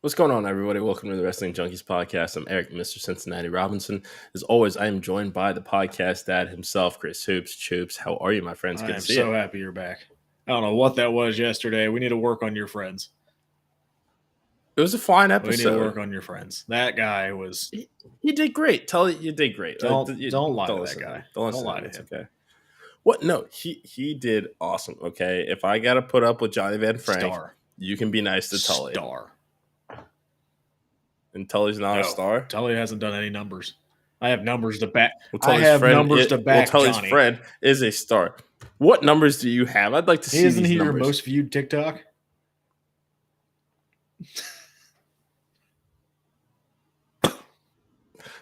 What's going on, everybody? Welcome to the Wrestling Junkies podcast. I'm Eric, Mr. Cincinnati Robinson. As always, I am joined by the podcast dad himself, Chris Hoops. Choops, how are you, my friends? I Good am to see so you. happy you're back. I don't know what that was yesterday. We need to work on your friends. It was a fine We need to episode. work on your friends. That guy was. He did great. Tell you did great. Don't lie to that listen guy. Don't Don't lie to It's him. okay. What? No, he did awesome. Okay, if I got to put up with Johnny Van Frank, you can be nice to Tully. And Tully's not a star? Tully hasn't done any numbers. I have numbers to back. Tully's Johnny. friend is a star. What numbers do you have? I'd like to see Isn't these he numbers. Your most viewed TikTok?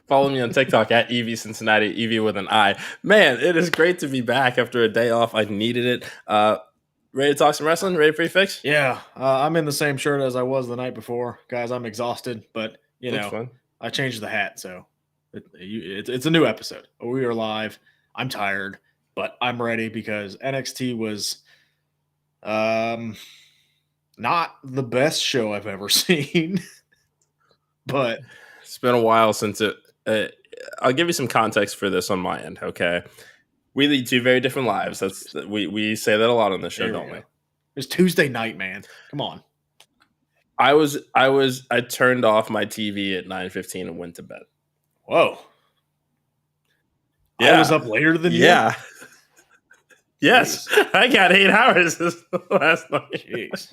Follow me on TikTok at EV Cincinnati, EV with an I. Man, it is great to be back after a day off. I needed it. Ready to talk some wrestling? Ready for your fix? Yeah, I'm in the same shirt as I was the night before. Guys, I'm exhausted, but, I changed the hat, so it's a new episode. We are live. I'm tired, but I'm ready because NXT was not the best show I've ever seen, but it's been a while since it. I'll give you some context for this on my end, okay? We lead two very different lives. We say that a lot on the show, don't we? It's Tuesday night, man. Come on. I turned off my TV at 9:15 and went to bed. Whoa. Yeah. I was up later than you? Yeah. Yes. Jeez. I got 8 hours this last night. Jeez.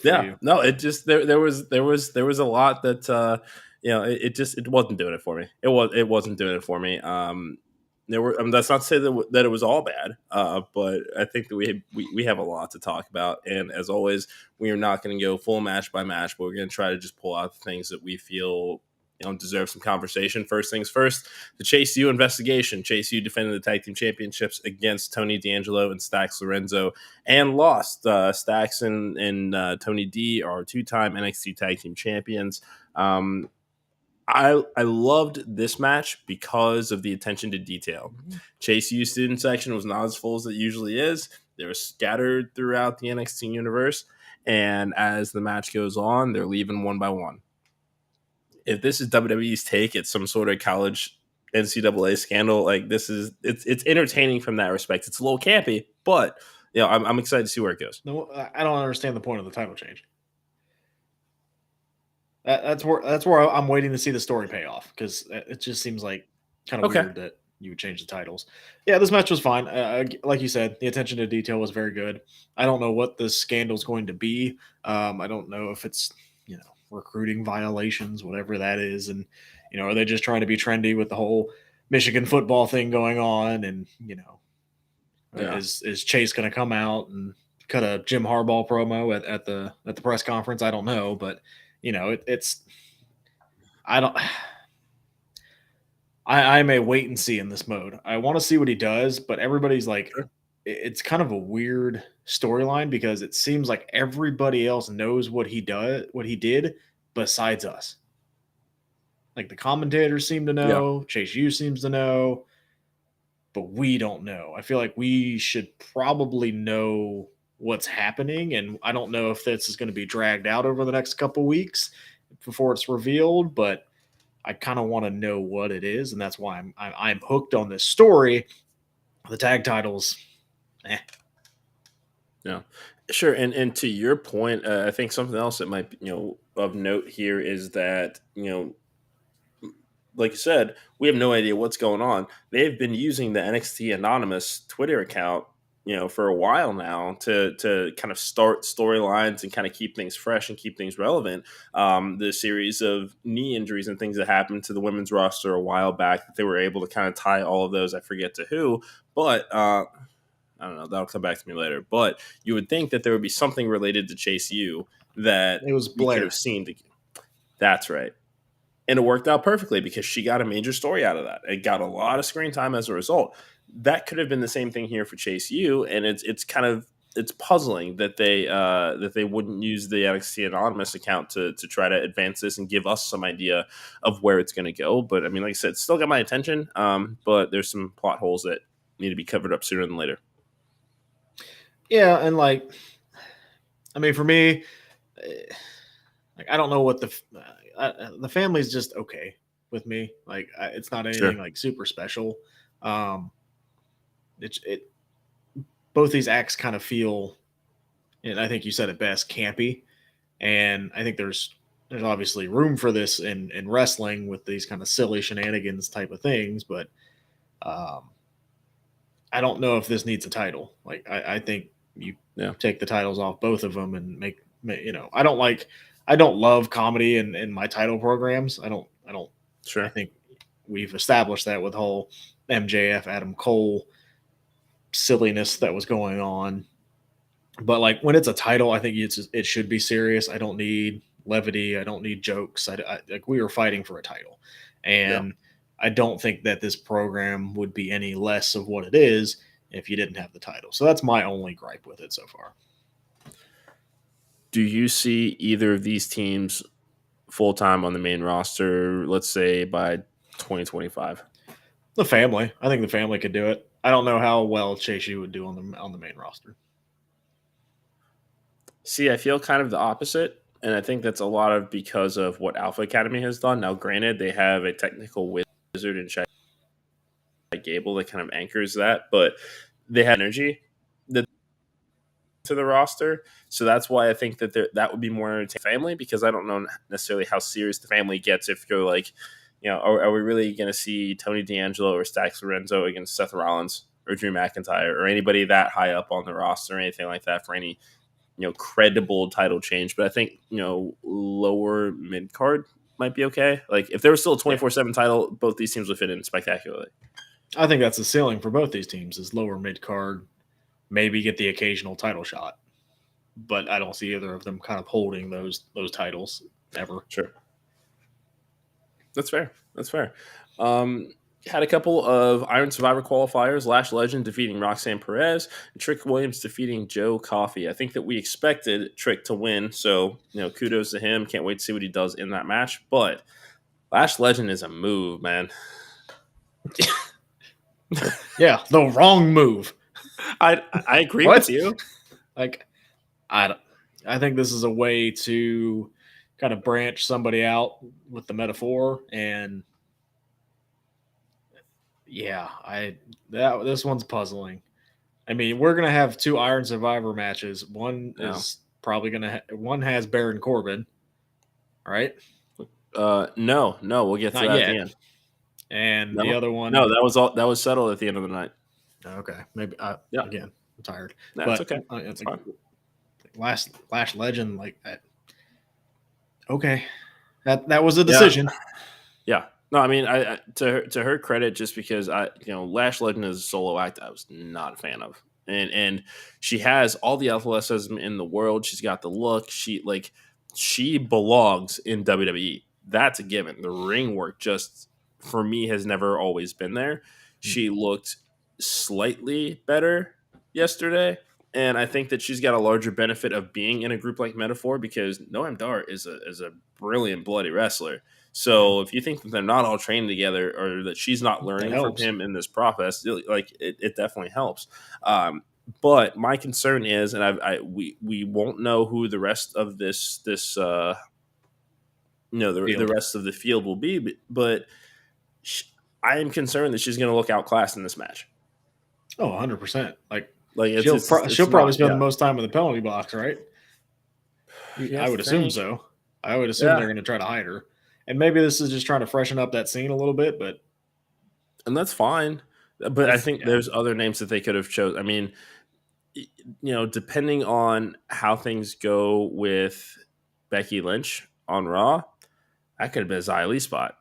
Yeah. No, it just there was a lot that it wasn't doing it for me. It wasn't doing it for me. That's not to say that it was all bad, but I think that we have a lot to talk about. And as always, we are not going to go full match by match, but we're going to try to just pull out the things that we feel deserve some conversation. First things first, the Chase U investigation. Chase U defended the tag team championships against Tony D'Angelo and Stax Lorenzo and lost. Stax and Tony D are 2-time NXT tag team champions. I loved this match because of the attention to detail. Chase U student section was not as full as it usually is. They were scattered throughout the NXT universe, and as the match goes on, they're leaving one by one. If this is WWE's take at some sort of college NCAA scandal, like it's entertaining from that respect. It's a little campy, but I'm excited to see where it goes. No, I don't understand the point of the title change. That's where I'm waiting to see the story pay off, because it just seems like kind of weird that you would change the titles. Yeah, this match was fine. Like you said, the attention to detail was very good. I don't know what the scandal's going to be. I don't know if it's recruiting violations, whatever that is, and are they just trying to be trendy with the whole Michigan football thing going on? And is Chase going to come out and cut a Jim Harbaugh promo at the press conference? I don't know, but I'm a wait and see in this mode. I want to see what he does, but everybody's like, it's kind of a weird storyline because it seems like everybody else knows what he did besides us. Like the commentators seem to know, Chase U seems to know, but we don't know. I feel like we should probably know what's happening, and I don't know if this is going to be dragged out over the next couple weeks before it's revealed, but I kind of want to know what it is, and that's why I'm hooked on this story. The tag titles, Yeah, sure. And to your point, I think something else that might of note here is that like you said, we have no idea what's going on. They've been using the NXT Anonymous Twitter account for a while now to kind of start storylines and kind of keep things fresh and keep things relevant. The series of knee injuries and things that happened to the women's roster a while back, that they were able to kind of tie all of those, I forget to who, but I don't know, that'll come back to me later. But you would think that there would be something related to Chase U that it was Blair. We could have seen. That's right. And it worked out perfectly because she got a major story out of that. It got a lot of screen time as a result. That could have been the same thing here for Chase U, and it's puzzling that they wouldn't use the NXT Anonymous account to try to advance this and give us some idea of where it's going to go. But I mean, like I said, it's still got my attention. But there's some plot holes that need to be covered up sooner than later. Yeah, and for me, Like I don't know what the family's just okay with me. Like it's not anything Sure. like super special. Um, it both these acts kind of feel, and I think you said it best, campy. And I think there's obviously room for this in wrestling with these kind of silly shenanigans type of things, but um, I don't know if this needs a title. Like I think you Yeah. take the titles off both of them and I don't love comedy in my title programs. I Sure. think we've established that with the whole MJF Adam Cole silliness that was going on. But like when it's a title, I think it should be serious. I don't need levity. I don't need jokes. Like we were fighting for a title, Yeah. and I don't think that this program would be any less of what it is if you didn't have the title. So that's my only gripe with it so far. Do you see either of these teams full time on the main roster, let's say by 2025? The family, I think the family could do it. I don't know how well Chase U would do on the main roster. See, I feel kind of the opposite. And I think that's a lot of because of what Alpha Academy has done. Now, granted, they have a technical wizard in Chad Gable that kind of anchors that, but they have energy to the roster. So that's why I think that that would be more entertaining family, because I don't know necessarily how serious the family gets if you're like, are we really going to see Tony D'Angelo or Stax Lorenzo against Seth Rollins or Drew McIntyre or anybody that high up on the roster or anything like that for any credible title change? But I think lower mid card might be okay. Like if there was still a 24/7 title, both these teams would fit in spectacularly. I think that's the ceiling for both these teams is lower mid card, maybe get the occasional title shot. But I don't see either of them kind of holding those titles ever. Sure. That's fair. That's fair. Had a couple of Iron Survivor qualifiers. Lash Legend defeating Roxanne Perez, and Trick Williams defeating Joe Coffey. I think that we expected Trick to win, so kudos to him. Can't wait to see what he does in that match. But Lash Legend is a move, man. Yeah, the wrong move. I agree with you. Like, I think this is a way to kind of branch somebody out with the metaphor, and yeah, this one's puzzling. I mean, we're gonna have two Iron Survivor matches. One is probably one has Baron Corbin, right? No, we'll get to that at the end. And the other one, no, that was settled at the end of the night. Okay, maybe. Again, I'm tired. That's okay. It's fine. Lash Legend like that. Okay, that was a decision. Yeah. No, I mean, I to her credit, just because Lash Legend is a solo act I was not a fan of, and she has all the athleticism in the world. She's got the look. She belongs in WWE. That's a given. The ring work just for me has never always been there. She looked slightly better yesterday, and I think that she's got a larger benefit of being in a group like Metaphor because Noam Dar is a brilliant bloody wrestler. So if you think that they're not all trained together or that she's not learning from him in this process, it definitely helps. But my concern is, and we won't know who the rest of the rest of the field will be, but I am concerned that she's going to look outclassed in this match. Oh, 100%. Like she'll probably spend the most time in the penalty box, right? I would assume so. I would assume they're going to try to hide her. And maybe this is just trying to freshen up that scene a little bit, and that's fine. But I think there's other names that they could have chosen. I mean, depending on how things go with Becky Lynch on Raw, that could have been a Xia Li spot.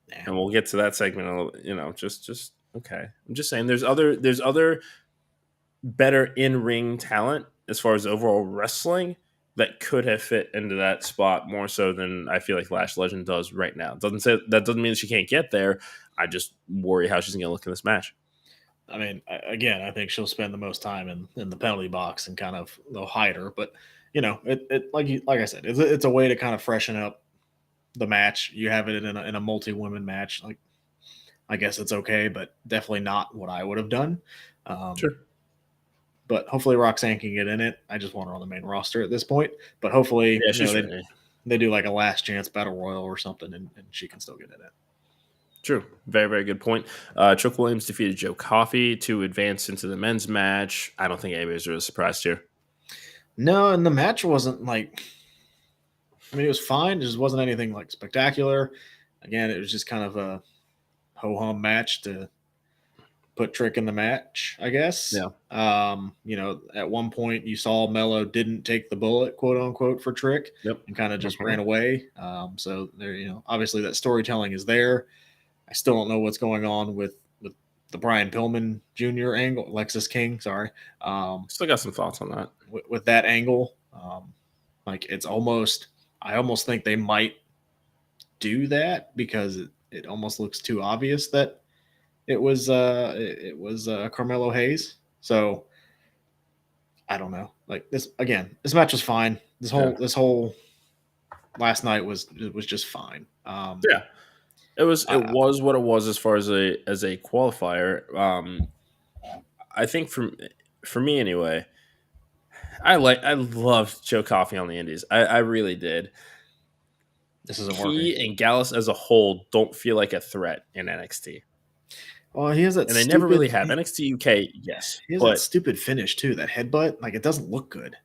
Yeah. And we'll get to that segment a little, just okay. I'm just saying there's other better in-ring talent as far as overall wrestling that could have fit into that spot more so than I feel like Lash Legend does right now. That doesn't mean she can't get there. I just worry how she's going to look in this match. I mean, again, I think she'll spend the most time in the penalty box and kind of they'll hide her. But like I said, it's a way to kind of freshen up the match. You have it in a multi-women match. Like, I guess it's okay, but definitely not what I would have done. Sure. But hopefully Roxanne can get in it. I just want her on the main roster at this point. But hopefully, they do like a last chance battle royal or something, and she can still get in it. True. Very, very good point. Trick Williams defeated Joe Coffey to advance into the men's match. I don't think anybody's really surprised here. No, and the match wasn't like, I mean, it was fine. It just wasn't anything like spectacular. Again, it was just kind of a ho hum match to put Trick in the match, I guess. Yeah. At one point you saw Mello didn't take the bullet, quote unquote, for Trick, Yep. and kind of just ran away. So there, obviously that storytelling is there. I still don't know what's going on with the Brian Pillman Jr. angle, Lexus King. Sorry. Still got some thoughts on that. With that angle, like it's almost, I almost think they might do that because it almost looks too obvious that it was Carmelo Hayes. So I don't know. Like this match was fine. This whole last night was just fine. Yeah. It was what it was as far as a qualifier. I think for me anyway, I loved Joe Coffey on the Indies. I really did. This isn't he working. And Gallus as a whole don't feel like a threat in NXT. Well, he has that, and they never really have. NXT UK, yes, he has that stupid finish too. That headbutt, like it doesn't look good.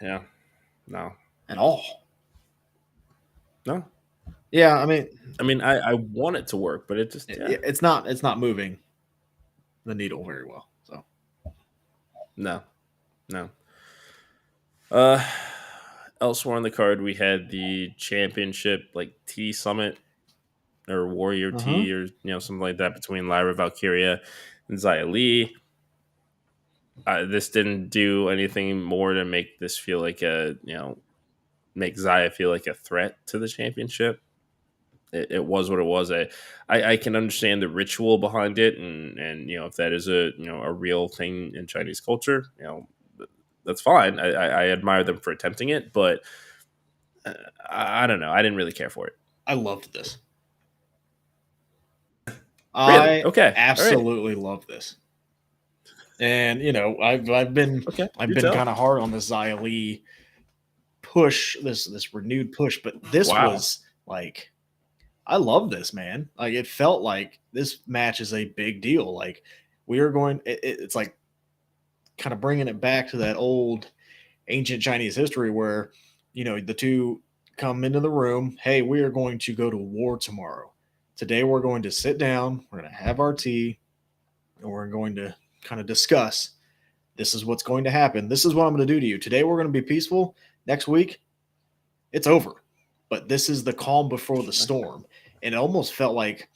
Yeah, no, at all. No. Yeah, I mean, I want it to work, but it just it's not moving the needle very well. So no. Elsewhere on the card, we had the championship like T Summit or Warrior T or something like that between Lyra Valkyria and Xia Li. This didn't do anything more to make this feel like make Xia feel like a threat to the championship. It was what it was. I can understand the ritual behind it, and if that is a real thing in Chinese culture, that's fine. I admire them for attempting it, but I don't know. I didn't really care for it. I loved this. Really? Okay. Absolutely love this. And I've been kind of hard on this Xia Li push, this renewed push, but this was like, I love this, man. Like it felt like this match is a big deal. Like we are going, it's like kind of bringing it back to that old ancient Chinese history where the two come into the room. Hey, we are going to go to war tomorrow. Today we're going to sit down. We're going to have our tea, and we're going to kind of discuss. This is what's going to happen. This is what I'm going to do to you. Today we're going to be peaceful. Next week, it's over. But this is the calm before the storm. And it almost felt like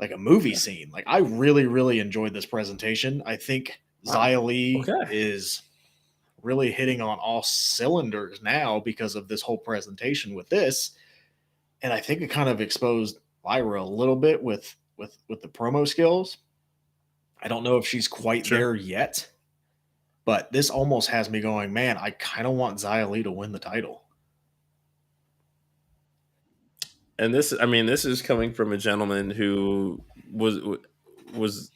a movie scene. Like I really, really enjoyed this presentation. I think Xia Li is really hitting on all cylinders now because of this whole presentation with this. And I think it kind of exposed Lyra a little bit with the promo skills. I don't know if she's quite there yet, but this almost has me going, man, I kind of want Xia Li to win the title. And this is coming from a gentleman who was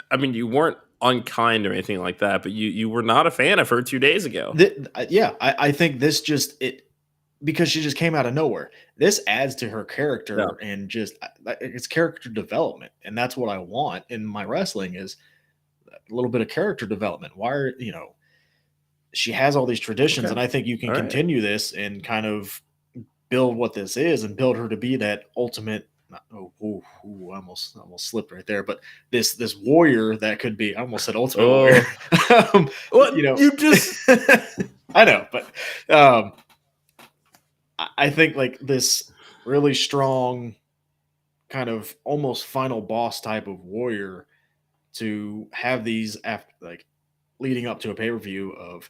I mean, you weren't unkind or anything like that, but you were not a fan of her 2 days ago. I think this because she just came out of nowhere. This adds to her character and just it's character development, and that's what I want in my wrestling is a little bit of character development. Why she has all these traditions, and I think you can continue this and kind of build what this is and build her to be that ultimate. I almost slipped right there. But this warrior that could be. I almost said ultimate warrior. What you just? I know, but I think like this really strong, kind of almost final boss type of warrior to have these after like leading up to a pay-per-view of.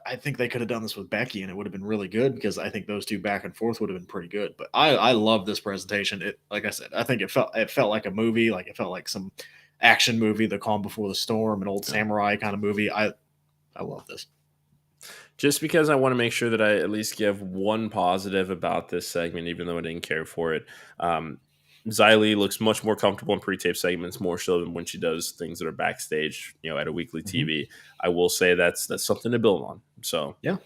I think they could have done this with Becky and it would have been really good because I think those two back and forth would have been pretty good. But I love this presentation. It, like I said, I think it felt like a movie. Like it felt like some action movie, The Calm Before the Storm, an old samurai kind of movie. I love this. Just because I want to make sure that I at least give one positive about this segment, even though I didn't care for it. Xia Li looks much more comfortable in pre-tape segments, more so than when she does things that are backstage, at a weekly TV. I will say that's something to build on. So yeah,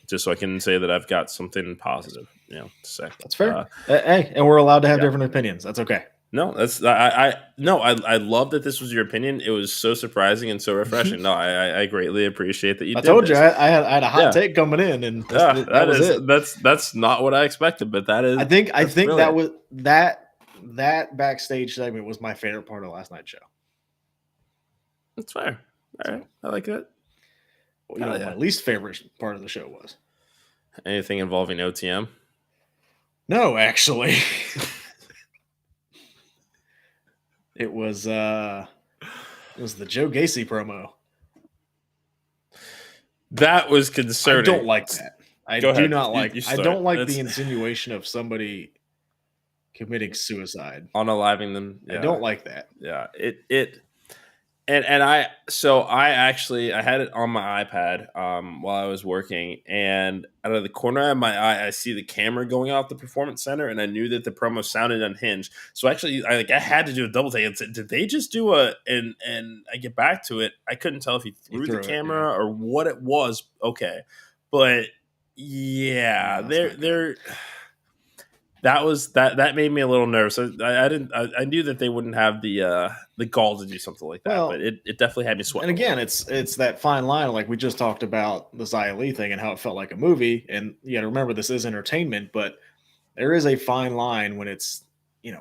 just so I can say that I've got something positive, to say. That's fair. Hey, and we're allowed to have different opinions. That's okay. No, I love that this was your opinion. It was so surprising and so refreshing. No, I greatly appreciate that you I did told this. you I had a hot take coming in, and that was it. That's not what I expected, but that is. I think brilliant. that was that backstage segment was my favorite part of last night's show. That's fair. All right, I like that. Well, my least favorite part of the show was anything involving OTM. No, actually. It was the Joe Gacy promo. That was concerning. I don't like that. I do not like. I don't like the insinuation of somebody committing suicide, unaliving them. I don't like that. Yeah, and I had it on my iPad while I was working, and out of the corner of my eye I see the camera going off the performance center, and I knew that the promo sounded unhinged. So actually I had to do a double take and said, did they just do and I get back to it. I couldn't tell if he threw the camera or what it was. Okay. But they're that made me a little nervous. I knew that they wouldn't have the gall to do something like that, but it definitely had me sweating. And again, it's that fine line, like we just talked about the Xia Li thing and how it felt like a movie. And you got to remember, this is entertainment, but there is a fine line when it's,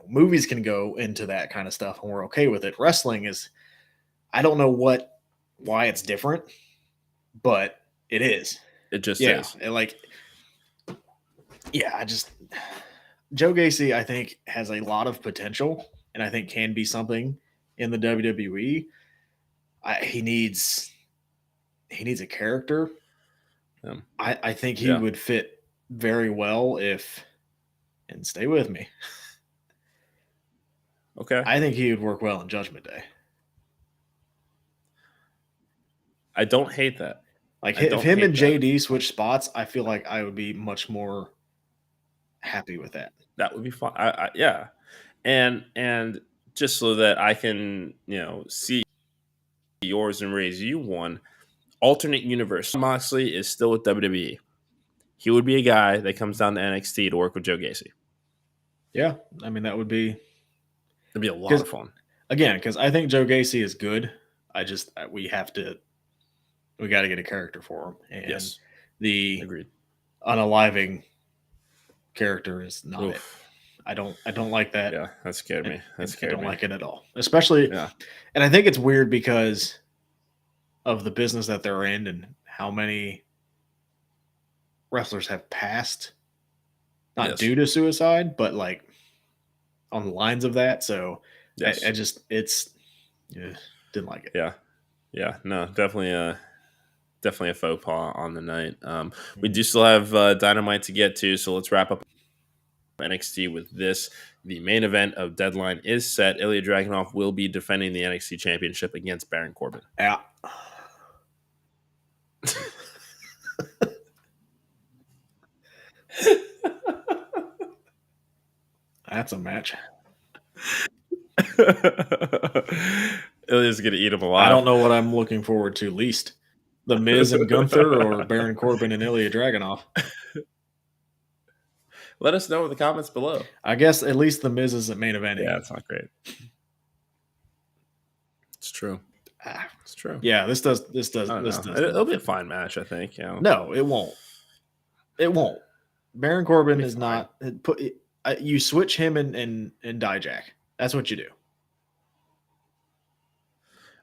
movies can go into that kind of stuff and we're okay with it. Wrestling is, I don't know why it's different, but it is. It just is. Joe Gacy, I think, has a lot of potential, and I think can be something in the WWE. He needs a character. I think he would fit very well and stay with me. Okay. I think he would work well in Judgment Day. I don't hate that. Like if him and JD switch spots, I feel like I would be much more happy with that. That would be fun. Yeah. And just so that I can, see yours and raise you one, alternate universe. Moxley is still with WWE. He would be a guy that comes down to NXT to work with Joe Gacy. Yeah. I mean, that'd be a lot of fun. Again, because I think Joe Gacy is good. We got to get a character for him. And yes. Agreed. Unaliving character is not it. I don't like that. Yeah, that scared me. I don't like it at all. Especially, and I think it's weird because of the business that they're in and how many wrestlers have passed, not due to suicide, but like on the lines of that. So I just didn't like it. Yeah. No, definitely a faux pas on the night. We do still have Dynamite to get to, so let's wrap up NXT with this. The main event of Deadline is set. Ilja Dragunov will be defending the NXT Championship against Baron Corbin. Yeah. That's a match. Ilja's gonna eat him alive. I don't know what I'm looking forward to least. The Miz and Gunther or Baron Corbin and Ilja Dragunov. Let us know in the comments below. I guess at least the Miz isn't main eventing. Yeah, it's not great. It's true. It's true. Yeah, this does. It'll be a fine match, I think. No, it won't. It won't. Baron Corbin is not. You switch him and Dijak. That's what you do.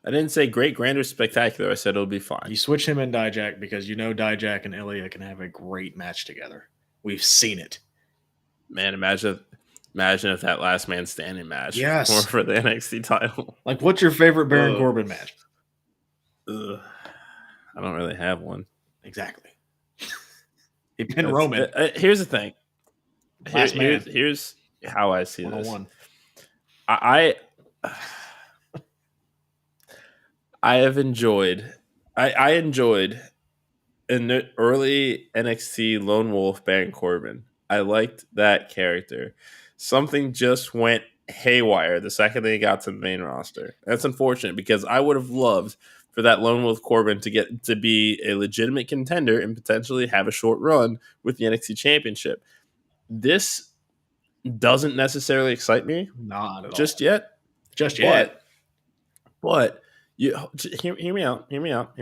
I didn't say great, grand, or spectacular. I said it'll be fine. You switch him and Dijak because Dijak and Ilja can have a great match together. We've seen it. Man, imagine if that last man standing match for the NXT title. Like, what's your favorite Baron Corbin match? I don't really have one. Exactly. He pinned Roman. Here's the thing. Here's how I see this. I have enjoyed. I enjoyed in the early NXT Lone Wolf Baron Corbin. I liked that character. Something just went haywire the second they got to the main roster. That's unfortunate because I would have loved for that Lone Wolf Corbin to get to be a legitimate contender and potentially have a short run with the NXT Championship. This doesn't necessarily excite me, not at just all. yet. Just yet. But you hear me out. Hear me out.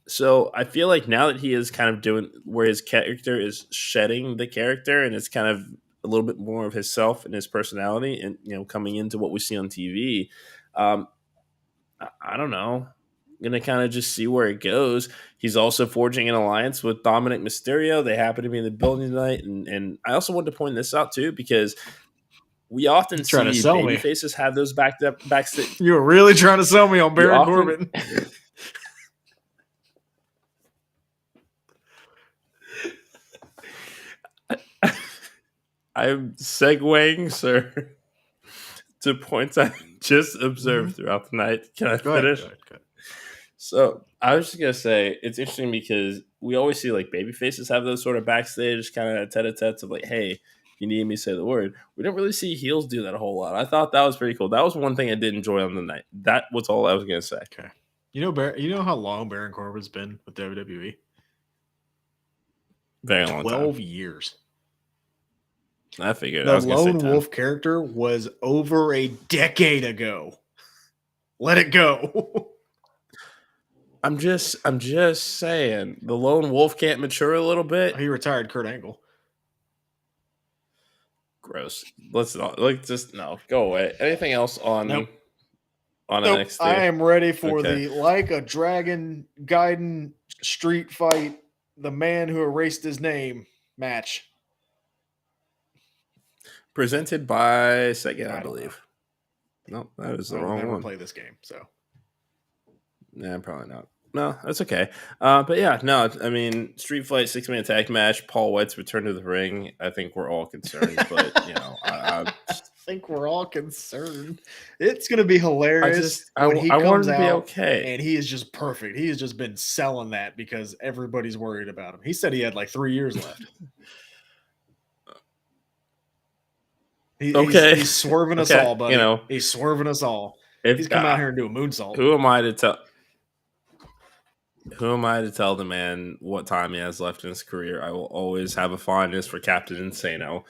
So I feel like now that he is kind of doing where his character is shedding the character and it's kind of a little bit more of himself and his personality, and coming into what we see on TV, I don't know. I'm gonna kind of just see where it goes. He's also forging an alliance with Dominic Mysterio. They happen to be in the building tonight, and I also wanted to point this out too because we often see baby faces have those backstage. You were really trying to sell me on Baron Corbin. I'm segueing, sir, to points I just observed throughout the night. Can I finish? Go ahead. So I was just gonna say it's interesting because we always see like baby faces have those sort of backstage kind of tete-a-tetes of like, hey, you need me to say the word. We don't really see heels do that a whole lot. I thought that was pretty cool. That was one thing I did enjoy on the night. That was all I was gonna say. Okay. You know how long Baron Corbin's been with WWE? Very long 12 years. I figured. The Lone Wolf character was over a decade ago. Let it go. I'm just saying the Lone Wolf can't mature a little bit. He retired Kurt Angle. Gross. Let's not no. Go away. Anything else on nope. NXT? I am ready for the Like a Dragon Gaiden street fight. The man who erased his name match. Presented by Sega, I believe. No, that is the wrong one. I'll never play this game, so. Nah, probably not. No, that's okay. But yeah, no, I mean, Street Fight 6-man tag match, Paul White's return to the ring. I think we're all concerned, but I think we're all concerned. It's going to be hilarious when he comes out and he is just perfect. He has just been selling that because everybody's worried about him. He said he had like 3 years left. He's swerving us all, buddy. He's swerving us all. He's come out here and do a moonsault. Who am I to tell? Who am I to tell the man what time he has left in his career? I will always have a fondness for Captain Insano,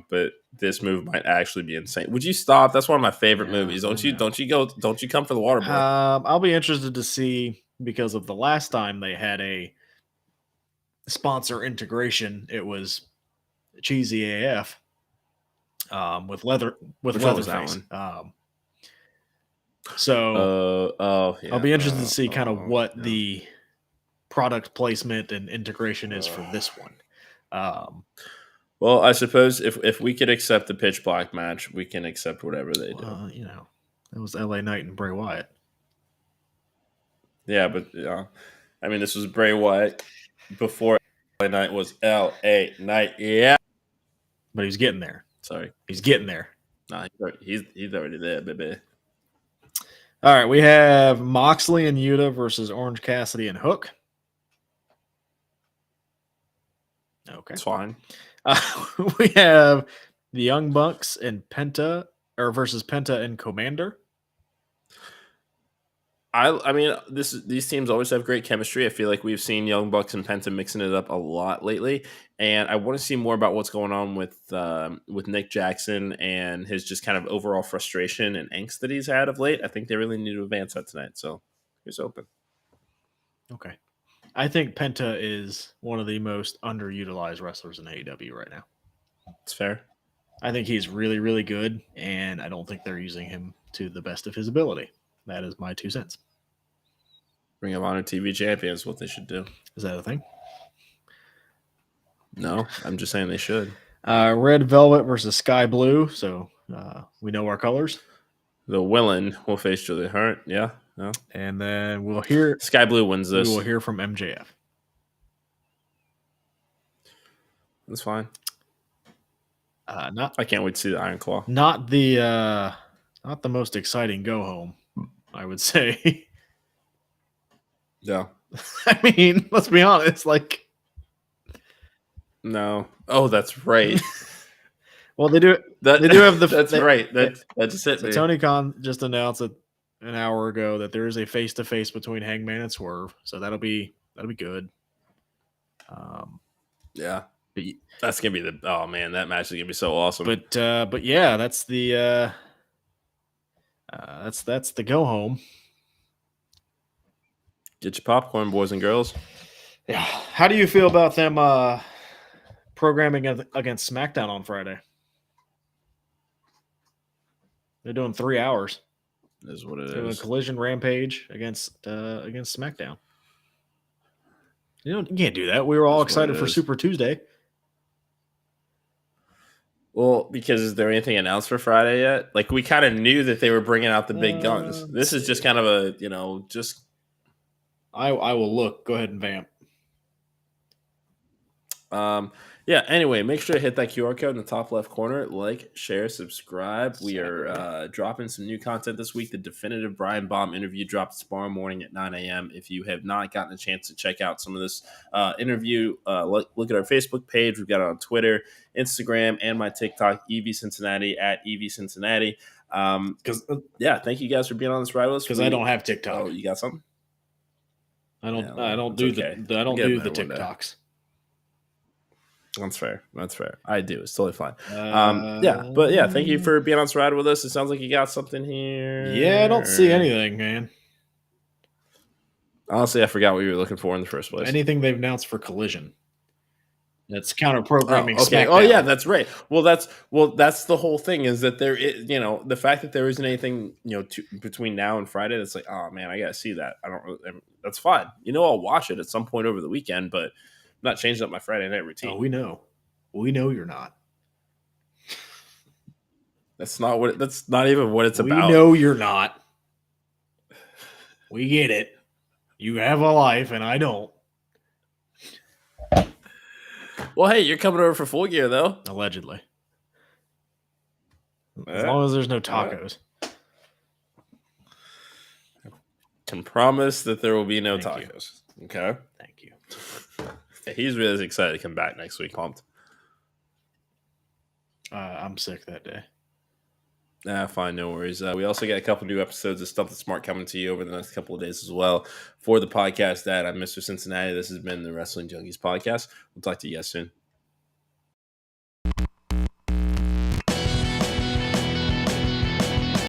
but this move might actually be insane. Would you stop? That's one of my favorite movies. Don't you come for the water boy? I'll be interested to see because of the last time they had a sponsor integration. It was cheesy AF with Leatherface. I'll be interested to see kind of what the product placement and integration is for this one. Well, I suppose if we could accept the pitch black match, we can accept whatever they do. It was LA Knight and Bray Wyatt. Yeah, but I mean, this was Bray Wyatt before LA Knight was LA Knight. Yeah, but he's getting there. Sorry, he's getting there. Nah, he's already there, baby. All right, we have Moxley and Yuta versus Orange Cassidy and Hook. Okay, it's fine. We have the Young Bucks and Penta versus Penta and Commander. I mean, these teams always have great chemistry. I feel like we've seen Young Bucks and Penta mixing it up a lot lately, and I want to see more about what's going on with Nick Jackson and his just kind of overall frustration and angst that he's had of late. I think they really need to advance that tonight. So here's open. Okay, I think Penta is one of the most underutilized wrestlers in AEW right now. It's fair. I think he's really, really good, and I don't think they're using him to the best of his ability. That is my 2 cents. Ring of Honor TV champion is what they should do. Is that a thing? No, I'm just saying they should. Red Velvet versus Sky Blue. So we know our colors. The Willen will face Julia Hart. Yeah. No. And then we'll hear Sky Blue wins this. We will hear from MJF. That's fine. I can't wait to see the Iron Claw. Not the most exciting go home, I would say. Yeah. I mean, let's be honest. Like, no. Oh, that's right. Well, they do. They do have the. That's right. That just hit so me. Tony Khan just announced that an hour ago that there is a face-to-face between Hangman and Swerve, so that'll be good. Yeah, that's gonna be that match is gonna be so awesome. But yeah, that's the go home. Get your popcorn, boys and girls. Yeah, how do you feel about them programming against SmackDown on Friday? They're doing 3 hours. Is what it doing is. A Collision Rampage against SmackDown. You can't do that. We were all excited for Super Tuesday. Well, because is there anything announced for Friday yet? Like, we kind of knew that they were bringing out the big guns. This is just kind of a, just. I will look. Go ahead and vamp. Yeah, anyway, make sure to hit that QR code in the top left corner. Like, share, subscribe. We are dropping some new content this week. The definitive Brian Baum interview drops tomorrow morning at 9 a.m. If you have not gotten a chance to check out some of this interview, look at our Facebook page. We've got it on Twitter, Instagram, and my TikTok, EV Cincinnati, at EV Cincinnati. Thank you guys for being on this ride with us. Because I don't have TikTok. Oh, you got something? I don't do the TikToks. That's fair. I do. It's totally fine. Thank you for being on this ride with us. It sounds like you got something here. Yeah, I don't see anything, man. Honestly, I forgot what you were looking for in the first place. Anything they've announced for Collision. That's counter programming. Okay. Oh yeah, that's right. Well, that's the whole thing, is that there is, the fact that there isn't anything, between now and Friday. That's like, oh man, I gotta see that. That's fine. I'll watch it at some point over the weekend, but I'm not changing up my Friday night routine. Oh, we know you're not. That's not even what it's about. We know you're not. We get it. You have a life and I don't. Well, hey, you're coming over for Full Gear, though. Allegedly. As long as there's no tacos. Can promise that there will be no tacos. Okay? Thank you. He's really excited to come back next week. Pumped. I'm sick that day. Fine, no worries. We also got a couple new episodes of Stuff That's Smart coming to you over the next couple of days as well. For the podcast, I'm Mr. Cincinnati. This has been the Wrestling Junkies podcast. We'll talk to you guys soon.